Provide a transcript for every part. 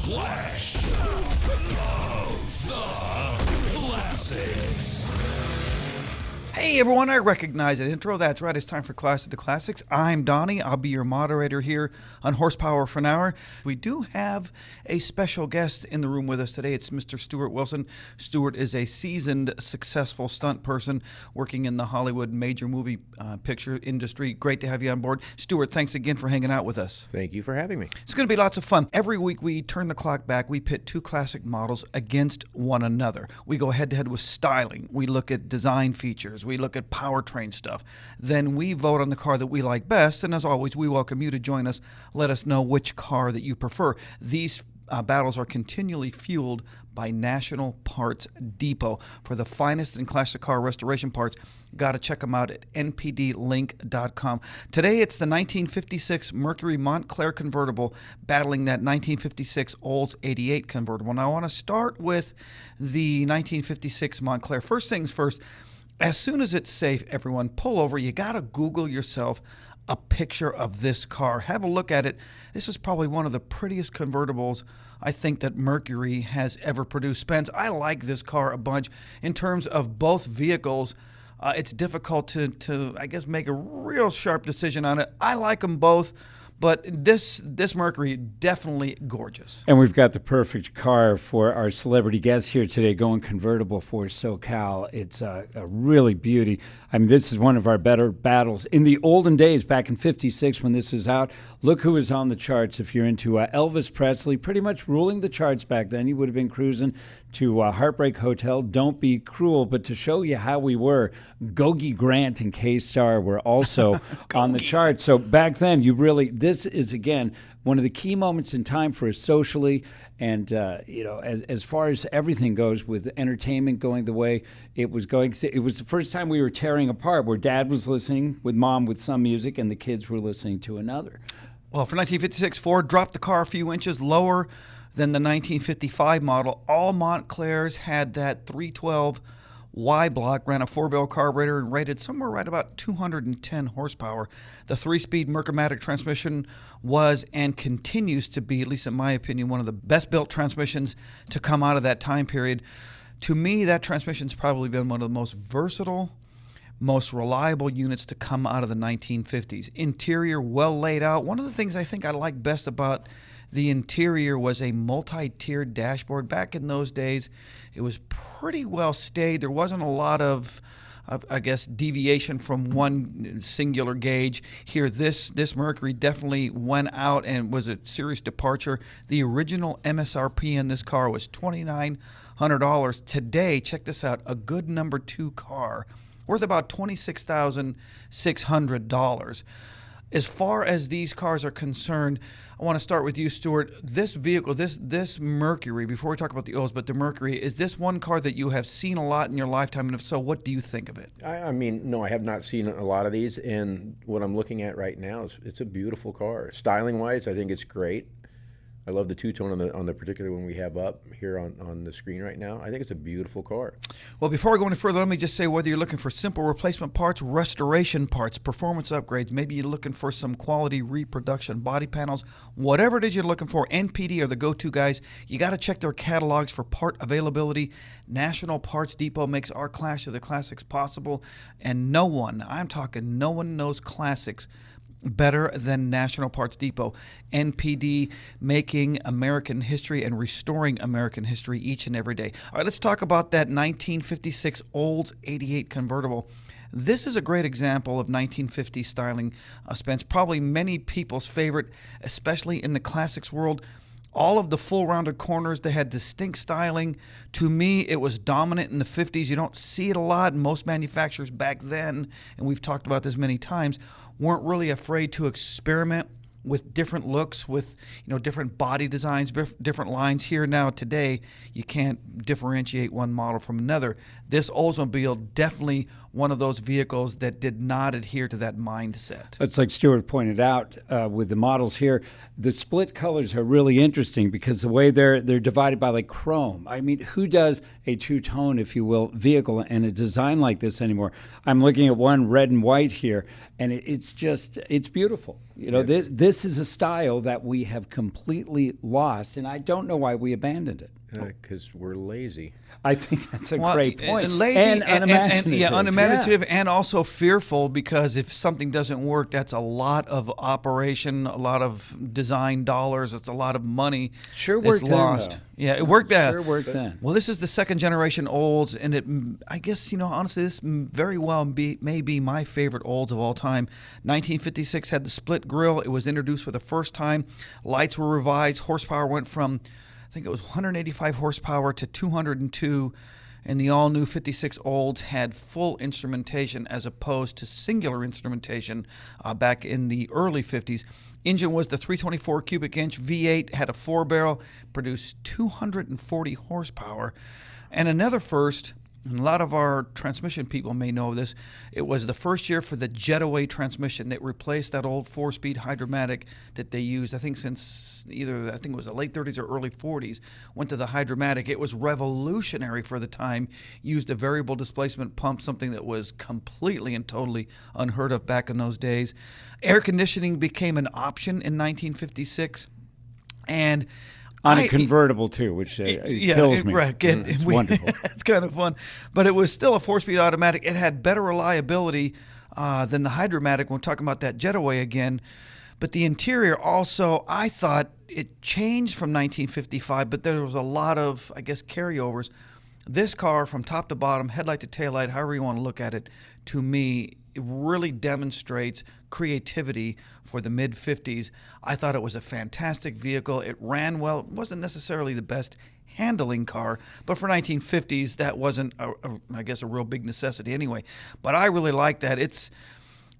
Clash of the Classics. Hey everyone, I recognize that intro. That's right, it's time for Clash of the Classics. I'm Donnie. I'll be your moderator here on Horsepower for an hour. We do have a special guest in the room with us today. It's Mr. Stuart Wilson. Stuart is a seasoned, successful stunt person working in the Hollywood major movie picture industry. Great to have you on board. Stuart, thanks again for hanging out with us. Thank you for having me. It's going to be lots of fun. Every week we turn the clock back. We pit two classic models against one another. We go head-to-head with styling. We look at design features. We look at powertrain stuff. Then we vote on the car that we like best. And as always, we welcome you to join us. Let us know which car that you prefer. These battles are continually fueled by National Parts Depot. For the finest in classic car restoration parts, got to check them out at npdlink.com. Today it's the 1956 Mercury Montclair convertible battling that 1956 Olds 88 convertible. Now I want to start with the 1956 Montclair. First things first, as soon as it's safe, everyone, pull over. You got to Google yourself a picture of this car. Have a look at it. This is probably one of the prettiest convertibles I think that Mercury has ever produced. Spence, I like this car a bunch. In terms of both vehicles, it's difficult to, I guess, make a real sharp decision on it. I like them both. But this Mercury, definitely gorgeous. And we've got the perfect car for our celebrity guest here today, going convertible for SoCal. It's a really beauty. I mean, this is one of our better battles. In the olden days, back in 56 when this was out, look who was on the charts. If you're into Elvis Presley, pretty much ruling the charts back then. You would have been cruising to Heartbreak Hotel, Don't Be Cruel. But to show you how we were, Gogi Grant and K-Star were also on the charts. So back then, this is, again, one of the key moments in time for us socially and, as far as everything goes with entertainment going the way it was going. It was the first time we were tearing apart, where Dad was listening with Mom with some music and the kids were listening to another. Well, for 1956, Ford dropped the car a few inches lower than the 1955 model. All Montclairs had that 312 Y block, ran a 4-barrel carburetor, and rated somewhere right about 210 horsepower. The 3-speed Mercury transmission was and continues to be, at least in my opinion, one of the best-built transmissions to come out of that time period. To me, that transmission's probably been one of the most versatile, most reliable units to come out of the 1950s. Interior, well laid out. One of the things I think I like best about the interior was a multi-tiered dashboard. Back in those days, it was pretty well stayed. There wasn't a lot of I guess, deviation from one singular gauge. Here, this Mercury definitely went out and was a serious departure. The original MSRP in this car was $2,900. Today, check this out, a good number 2 car worth about $26,600. As far as these cars are concerned, I want to start with you, Stuart. This vehicle, this Mercury, before we talk about the Olds, but the Mercury, is this one car that you have seen a lot in your lifetime? And if so, what do you think of it? I mean, no, I have not seen a lot of these, and what I'm looking at right now is it's a beautiful car. Styling-wise, I think it's great. I love the two-tone on the particular one we have up here on the screen right now. I think it's a beautiful car. Well, before we go any further, let me just say, whether you're looking for simple replacement parts, restoration parts, performance upgrades, maybe you're looking for some quality reproduction body panels, whatever it is you're looking for, NPD are the go-to guys. You got to check their catalogs for part availability. National Parts Depot makes our Clash of the Classics possible, and no one knows classics better than National Parts Depot. NPD, making American history and restoring American history each and every day. All right, let's talk about that 1956 Olds 88 convertible. This is a great example of 1950 styling, Spence. Probably many people's favorite, especially in the classics world. All of the full-rounded corners, they had distinct styling. To me, it was dominant in the 50s. You don't see it a lot. Most manufacturers back then, and we've talked about this many times, weren't really afraid to experiment with different looks, with different body designs, different lines. Here now today, you can't differentiate one model from another. This Oldsmobile definitely one of those vehicles that did not adhere to that mindset. It's like Stuart pointed out with the models here, the split colors are really interesting because the way they're divided by like chrome. I mean, who does a two-tone, if you will, vehicle and a design like this anymore? I'm looking at one red and white here, and it's beautiful. You know, this is a style that we have completely lost, and I don't know why we abandoned it. Because we're lazy. I think that's a great point. Lazy and unimaginative. Unimaginative and also fearful, because if something doesn't work, that's a lot of operation, a lot of design dollars. It's a lot of money. Sure worked then, lost. though. Yeah, it worked. Sure worked then. Well, this is the second generation Olds, and I guess, honestly, this very well may be my favorite Olds of all time. 1956 had the split grille. It was introduced for the first time. Lights were revised. Horsepower went from, I think it was 185 horsepower to 202, and the all-new 56 Olds had full instrumentation as opposed to singular instrumentation back in the early 50s. Engine was the 324 cubic inch V8, had a 4-barrel, produced 240 horsepower. And another first, and a lot of our transmission people may know this, it was the first year for the Jetaway transmission that replaced that old 4-speed Hydromatic that they used, I think, since I think it was the late 30s or early 40s, went to the Hydromatic. It was revolutionary for the time, used a variable displacement pump, something that was completely and totally unheard of back in those days. Air conditioning became an option in 1956, and on a convertible too, which kills me. Right. It's wonderful. It's kind of fun, but it was still a 4-speed automatic. It had better reliability than the Hydromatic. When we're talking about that Jetaway again, but the interior also, I thought it changed from 1955, but there was a lot of, I guess, carryovers. This car, from top to bottom, headlight to taillight, however you want to look at it, to me, it really demonstrates creativity for the mid-50s. I thought it was a fantastic vehicle. It ran well. It wasn't necessarily the best handling car, but for 1950s, that wasn't, I guess, a real big necessity anyway. But I really like that.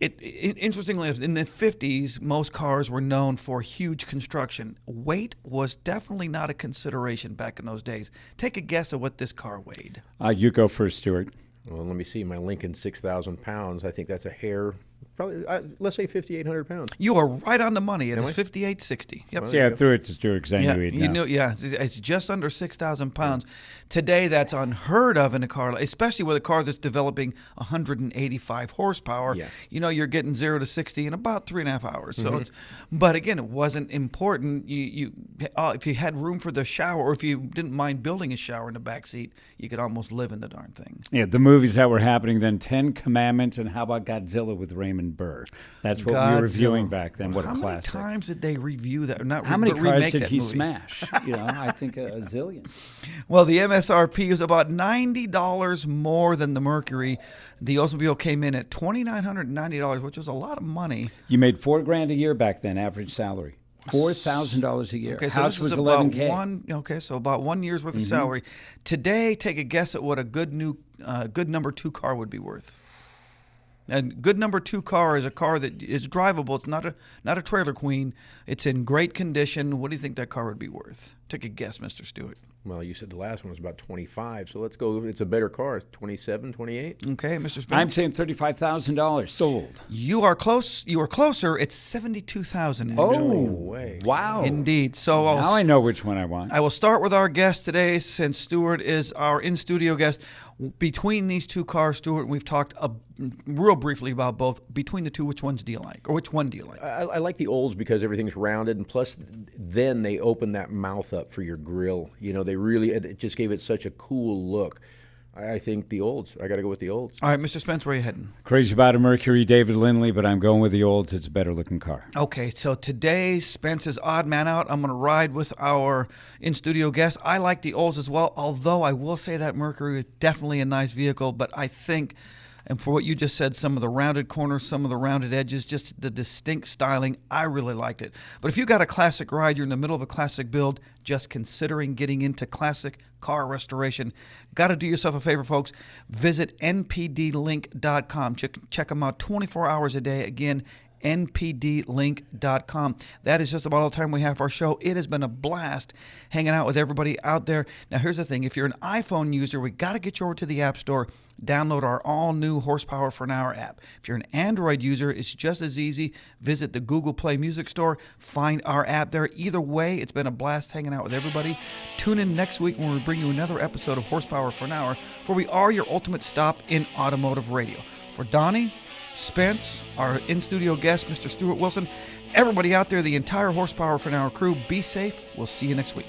Interestingly, in the 50s, most cars were known for huge construction. Weight was definitely not a consideration back in those days. Take a guess at what this car weighed. You go first, Stuart. Well, let me see. My Lincoln, 6,000 pounds. I think that's a hair. Probably, let's say 5,800 pounds. You are right on the money. It is 5,860. Yep. See, I threw it to Stuart because I knew he'd know. It's just under 6,000 pounds. Today, that's unheard of in a car, especially with a car that's developing 185 horsepower. Yeah. You're getting 0 to 60 in about 3.5 hours. So, but again, it wasn't important. If you had room for the shower, or if you didn't mind building a shower in the back seat, you could almost live in the darn thing. Yeah, the movies that were happening then, 10 Commandments, and how about Godzilla with Raymond Burr? That's what we were reviewing back then. What a classic. How many times did they review that? How many cars did he smash? I think a zillion. Well, the MSRP was about $90 more than the Mercury. The Oldsmobile came in at $2,990, which was a lot of money. You made $4,000 a year back then, average salary. $4,000 a year. Okay, so House this was was $11K. So about 1 year's worth of salary. Today, take a guess at what a good number 2 car would be worth. A good number 2 car is a car that is drivable. It's not a trailer queen. It's in great condition. What do you think that car would be worth? Take a guess, Mr. Stewart. Well, you said the last one was about 25, so let's go. It's a better car. 27, 28. Okay, Mr. Spence. I'm saying $35,000 sold. You are close. You are closer. It's $72,000. Oh, way! Wow! Indeed. So now I know which one I want. I will start with our guest today, since Stewart is our in-studio guest. Between these 2 cars, Stewart, we've talked real briefly about both. Between the 2, which ones do you like, or which one do you like? I like the Olds because everything's rounded, and plus, then they open that mouth up for your grill. It just gave it such a cool look. I think the Olds. I got to go with the Olds. All right, Mr. Spence, where are you heading? Crazy about a Mercury, David Lindley, but I'm going with the Olds. It's a better looking car. Okay, so today Spence is odd man out. I'm going to ride with our in-studio guest. I like the Olds as well, although I will say that Mercury is definitely a nice vehicle, but I think, and for what you just said, some of the rounded corners, some of the rounded edges, just the distinct styling, I really liked it. But if you got a classic ride, you're in the middle of a classic build, just considering getting into classic car restoration, got to do yourself a favor, folks. Visit npdlink.com. Check them out 24 hours a day. Again, npdlink.com. That is just about all the time we have for our show. It has been a blast hanging out with everybody out there. Now, here's the thing. If you're an iPhone user, we got to get you over to the App Store. Download our all-new Horsepower for an Hour app. If you're an Android user, it's just as easy. Visit the Google Play Music Store. Find our app there. Either way, it's been a blast hanging out with everybody. Tune in next week when we bring you another episode of Horsepower for an Hour, for we are your ultimate stop in automotive radio. For Donnie, Spence, our in-studio guest, Mr. Stuart Wilson, everybody out there, the entire Horsepower for an Hour crew, be safe. We'll see you next week.